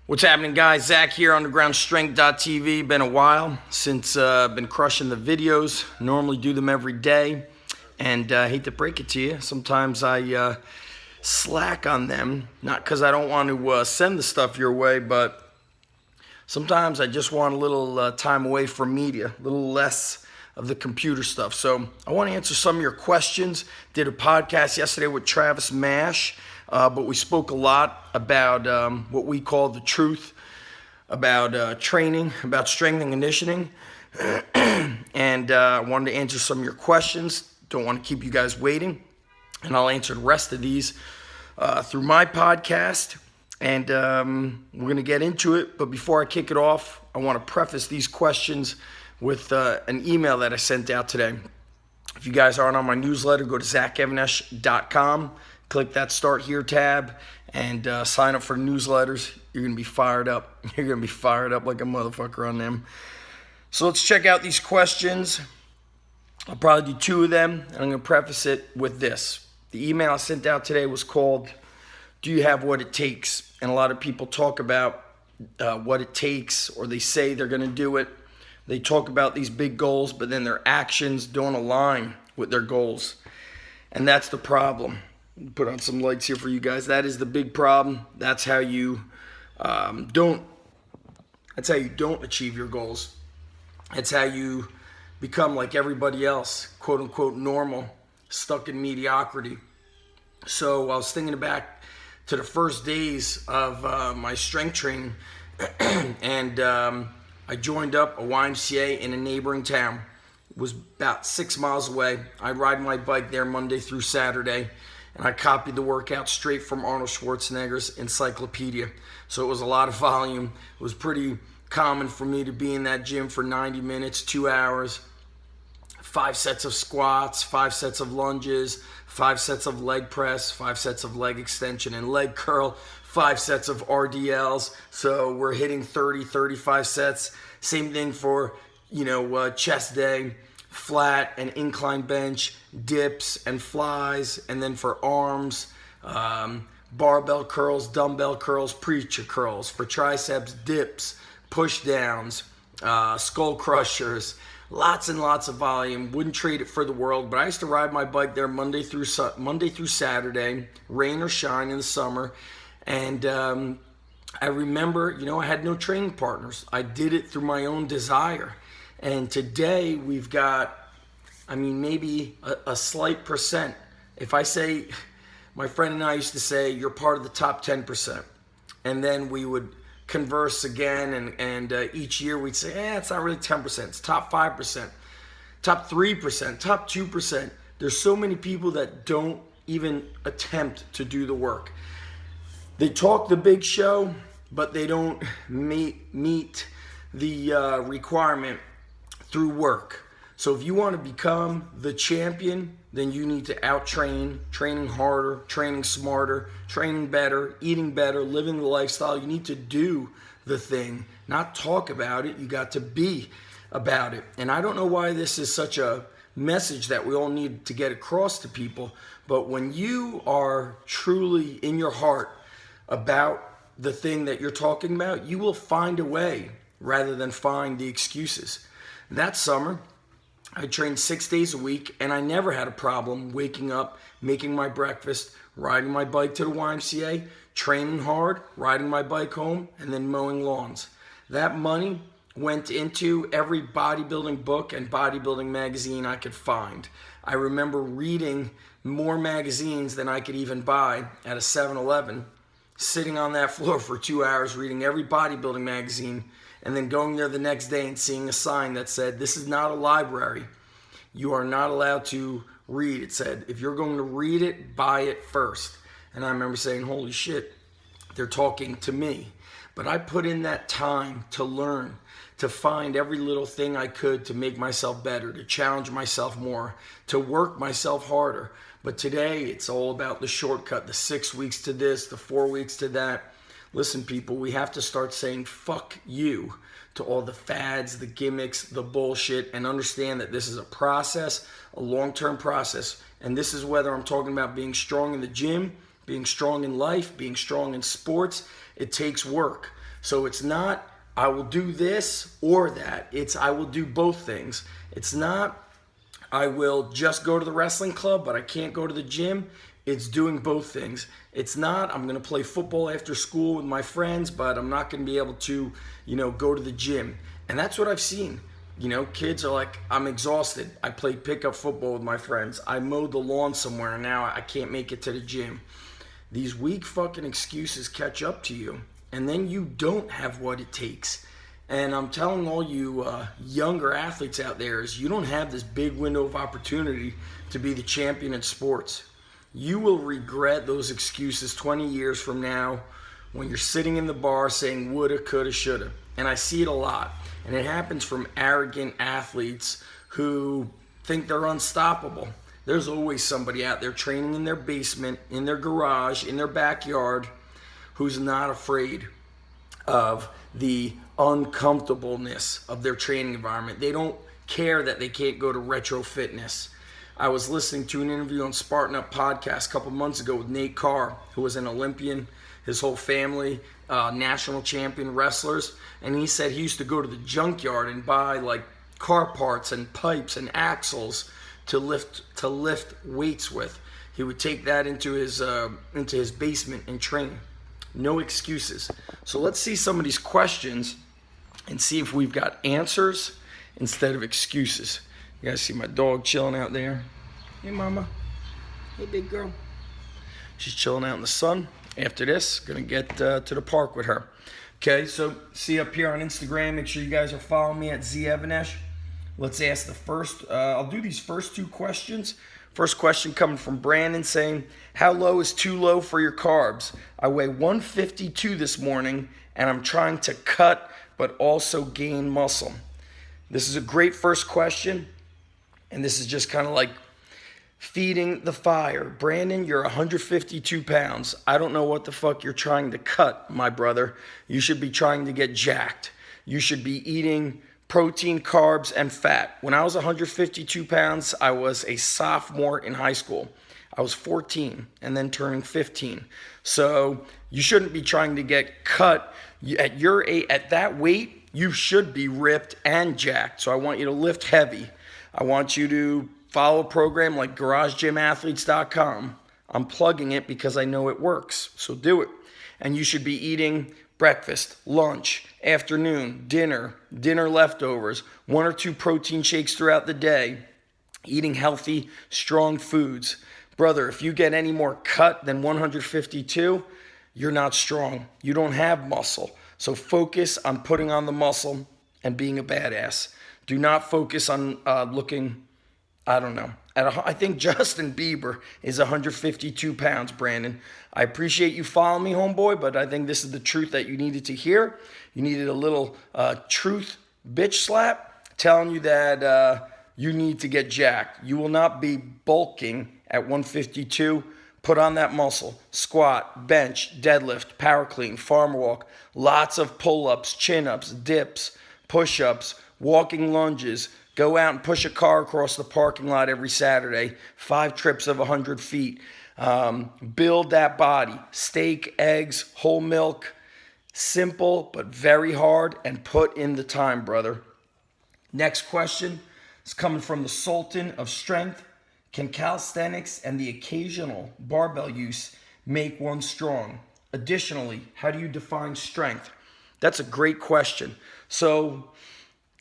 What's happening, guys? Zach here, undergroundstrength.tv. Been a while since I've been crushing the videos. Normally do them every day, and I hate to break it to you, sometimes I slack on them. Not because I don't want to send the stuff your way, but sometimes I just want a little time away from media, a little less of the computer stuff. So I want to answer some of your questions. Did a podcast yesterday with Travis Mash. But we spoke a lot about what we call the truth, about training, about strength and conditioning. And I wanted to answer some of your questions. Don't want to keep you guys waiting. And I'll answer the rest of these through my podcast. And we're going to get into it. But before I kick it off, I want to preface these questions with an email that I sent out today. If you guys aren't on my newsletter, go to zachevanesh.com. Click that Start Here tab and sign up for newsletters. You're going to be fired up. You're going to be fired up like a motherfucker on them. So let's check out these questions. I'll probably do two of them, and I'm going to preface it with this. The email I sent out today was called, "Do you have what it takes?" And a lot of people talk about what it takes, or they say they're going to do it. They talk about these big goals, but then their actions don't align with their goals. And that's the problem. Put on some lights here for you guys. That is the big problem. That's how you don't achieve your goals. That's how you become like everybody else, quote unquote normal, stuck in mediocrity. So I was thinking back to the first days of my strength training, and I joined up a YMCA in a neighboring town. It was about 6 miles away. I ride my bike there Monday through Saturday. And I copied the workout straight from Arnold Schwarzenegger's encyclopedia. So it was a lot of volume. It was pretty common for me to be in that gym for 90 minutes, 2 hours, 5 sets of squats, 5 sets of lunges, 5 sets of leg press, 5 sets of leg extension and leg curl, 5 sets of RDLs. So we're hitting 30, 35 sets. Same thing for, chest day. Flat and incline bench, dips and flies, and then for arms, barbell curls, dumbbell curls, preacher curls. For triceps, dips, push downs, skull crushers, lots and lots of volume. Wouldn't trade it for the world, but I used to ride my bike there Monday through Saturday, rain or shine in the summer. And I remember, I had no training partners. I did it through my own desire. And today we've got, maybe a slight percent. If I say, my friend and I used to say, you're part of the top 10%. And then we would converse again, and each year we'd say, it's not really 10%. It's top 5%, top 3%, top 2%. There's so many people that don't even attempt to do the work. They talk the big show, but they don't meet the requirement through work. So if you want to become the champion, then you need to out-train, training harder, training smarter, training better, eating better, living the lifestyle. You need to do the thing, not talk about it. You got to be about it. And I don't know why this is such a message that we all need to get across to people, but when you are truly in your heart about the thing that you're talking about, you will find a way rather than find the excuses. That summer, I trained 6 days a week, and I never had a problem waking up, making my breakfast, riding my bike to the YMCA, training hard, riding my bike home, and then mowing lawns. That money went into every bodybuilding book and bodybuilding magazine I could find. I remember reading more magazines than I could even buy at a 7-Eleven, sitting on that floor for 2 hours reading every bodybuilding magazine, and then going there the next day and seeing a sign that said, "This is not a library. You are not allowed to read." It said, "If you're going to read it, buy it first." And I remember saying, holy shit, they're talking to me. But I put in that time to learn, to find every little thing I could to make myself better, to challenge myself more, to work myself harder. But today, it's all about the shortcut, the 6 weeks to this, the 4 weeks to that. Listen, people, we have to start saying fuck you to all the fads, the gimmicks, the bullshit, and understand that this is a process, a long-term process. And this is whether I'm talking about being strong in the gym, being strong in life, being strong in sports. It takes work. So it's not, I will do this or that. It's, I will do both things. It's not, I will just go to the wrestling club, but I can't go to the gym. It's doing both things. It's not, I'm going to play football after school with my friends, but I'm not going to be able to, go to the gym. And that's what I've seen. Kids are like, I'm exhausted. I played pickup football with my friends. I mowed the lawn somewhere, and now I can't make it to the gym. These weak fucking excuses catch up to you, and then you don't have what it takes. And I'm telling all you younger athletes out there is you don't have this big window of opportunity to be the champion in sports. You will regret those excuses 20 years from now when you're sitting in the bar saying woulda, coulda, shoulda. And I see it a lot. And it happens from arrogant athletes who think they're unstoppable. There's always somebody out there training in their basement, in their garage, in their backyard, who's not afraid of the uncomfortableness of their training environment. They don't care that they can't go to retro fitness. I was listening to an interview on Spartan Up podcast a couple months ago with Nate Carr, who was an Olympian, his whole family, national champion wrestlers, and he said he used to go to the junkyard and buy like car parts and pipes and axles to lift weights with. He would take that into his basement and train. No excuses. So let's see some of these questions and see if we've got answers instead of excuses. You guys see my dog chilling out there? Hey, mama. Hey, big girl. She's chilling out in the sun. After this, gonna get to the park with her. Okay, so see up here on Instagram, make sure you guys are following me at zevanesh. Let's ask the first, I'll do these first two questions. First question coming from Brandon saying, how low is too low for your carbs? I weigh 152 this morning and I'm trying to cut but also gain muscle. This is a great first question, and this is just kind of like feeding the fire. Brandon, you're 152 pounds. I don't know what the fuck you're trying to cut, my brother. You should be trying to get jacked. You should be eating protein, carbs, and fat. When I was 152 pounds, I was a sophomore in high school. I was 14 and then turning 15. So you shouldn't be trying to get cut. At your age, at that weight, you should be ripped and jacked. So I want you to lift heavy. I want you to follow a program like GarageGymAthletes.com. I'm plugging it because I know it works. So do it. And you should be eating breakfast, lunch, afternoon, dinner leftovers, 1 or 2 protein shakes throughout the day, eating healthy, strong foods. Brother, if you get any more cut than 152, you're not strong. You don't have muscle. So focus on putting on the muscle and being a badass. Do not focus on looking, I don't know. I think Justin Bieber is 152 pounds, Brandon. I appreciate you following me, homeboy, but I think this is the truth that you needed to hear. You needed a little truth bitch slap telling you that you need to get jacked. You will not be bulking at 152. Put on that muscle. Squat, bench, deadlift, power clean, farmer walk, lots of pull-ups, chin-ups, dips, push-ups, walking lunges. Go out and push a car across the parking lot every Saturday, 5 trips of 100 feet. Build that body. Steak, eggs, whole milk. Simple, but very hard, and put in the time, brother. Next question is coming from the Sultan of Strength. Can calisthenics and the occasional barbell use make one strong? Additionally, how do you define strength? That's a great question. So,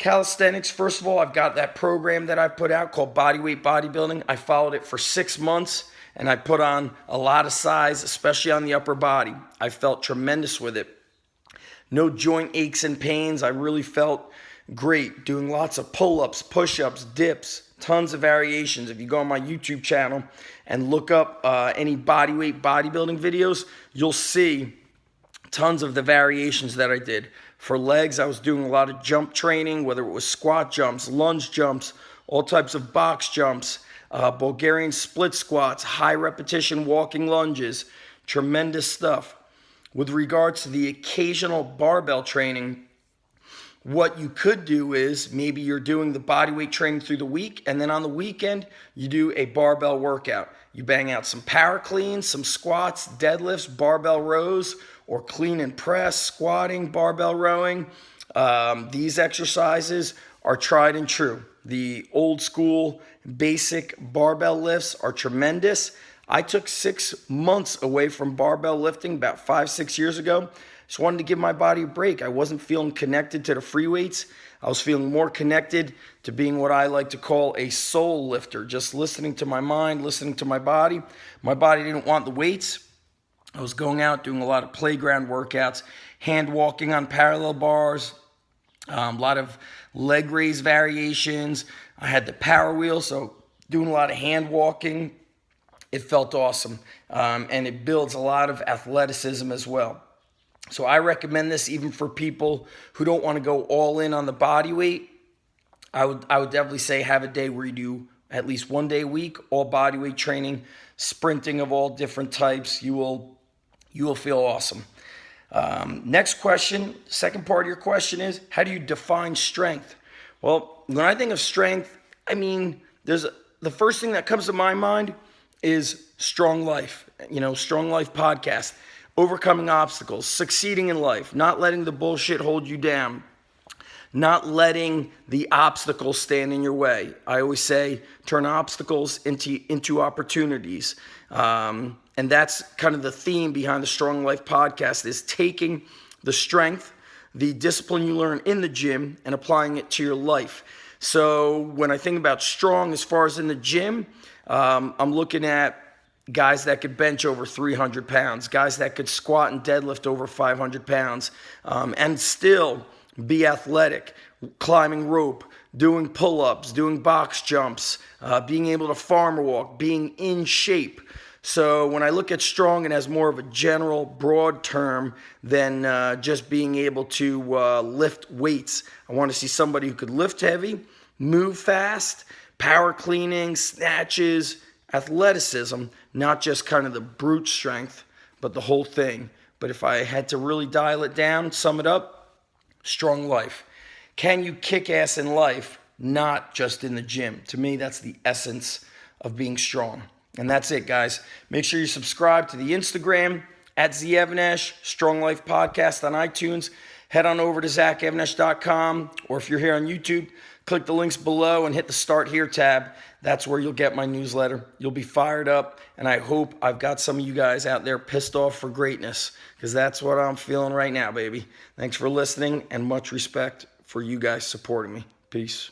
calisthenics, first of all, I've got that program that I put out called Bodyweight Bodybuilding. I followed it for 6 months, and I put on a lot of size, especially on the upper body. I felt tremendous with it. No joint aches and pains. I really felt great doing lots of pull-ups, push-ups, dips, tons of variations. If you go on my YouTube channel and look up any bodyweight bodybuilding videos, you'll see tons of the variations that I did. For legs, I was doing a lot of jump training, whether it was squat jumps, lunge jumps, all types of box jumps, Bulgarian split squats, high repetition walking lunges, tremendous stuff. With regards to the occasional barbell training, what you could do is maybe you're doing the bodyweight training through the week, and then on the weekend, you do a barbell workout. You bang out some power cleans, some squats, deadlifts, barbell rows, or clean and press, squatting, barbell rowing. These exercises are tried and true. The old school basic barbell lifts are tremendous. I took 6 months away from barbell lifting about 5-6 years ago. Just wanted to give my body a break. I wasn't feeling connected to the free weights. I was feeling more connected to being what I like to call a soul lifter, just listening to my mind, listening to my body. My body didn't want the weights. I was going out doing a lot of playground workouts, hand walking on parallel bars, a lot of leg raise variations. I had the power wheel, so doing a lot of hand walking. It felt awesome, and it builds a lot of athleticism as well. So I recommend this even for people who don't want to go all in on the body weight. I would definitely say have a day where you do at least 1 day a week, all body weight training, sprinting of all different types. You will feel awesome. Next question, second part of your question is, how do you define strength? Well, when I think of strength, I mean, the first thing that comes to my mind is Strong Life, Strong Life podcast. Overcoming obstacles, succeeding in life, not letting the bullshit hold you down, not letting the obstacles stand in your way. I always say, turn obstacles into opportunities. And that's kind of the theme behind the Strong Life podcast, is taking the strength, the discipline you learn in the gym, and applying it to your life. So when I think about strong as far as in the gym, I'm looking at guys that could bench over 300 pounds, guys that could squat and deadlift over 500 pounds, and still be athletic, climbing rope, doing pull-ups, doing box jumps, being able to farmer walk, being in shape. So when I look at strong, it has more of a general, broad term than just being able to lift weights. I want to see somebody who could lift heavy, move fast, power cleaning, snatches, athleticism, not just kind of the brute strength, but the whole thing. But if I had to really dial it down, sum it up, Strong Life. Can you kick ass in life, not just in the gym? To me, that's the essence of being strong. And that's it, guys. Make sure you subscribe to the Instagram, @ZEvanesh, Strong Life Podcast on iTunes. Head on over to zachevanesh.com, or if you're here on YouTube, click the links below and hit the Start Here tab. That's where you'll get my newsletter. You'll be fired up, and I hope I've got some of you guys out there pissed off for greatness, because that's what I'm feeling right now, baby. Thanks for listening, and much respect for you guys supporting me. Peace.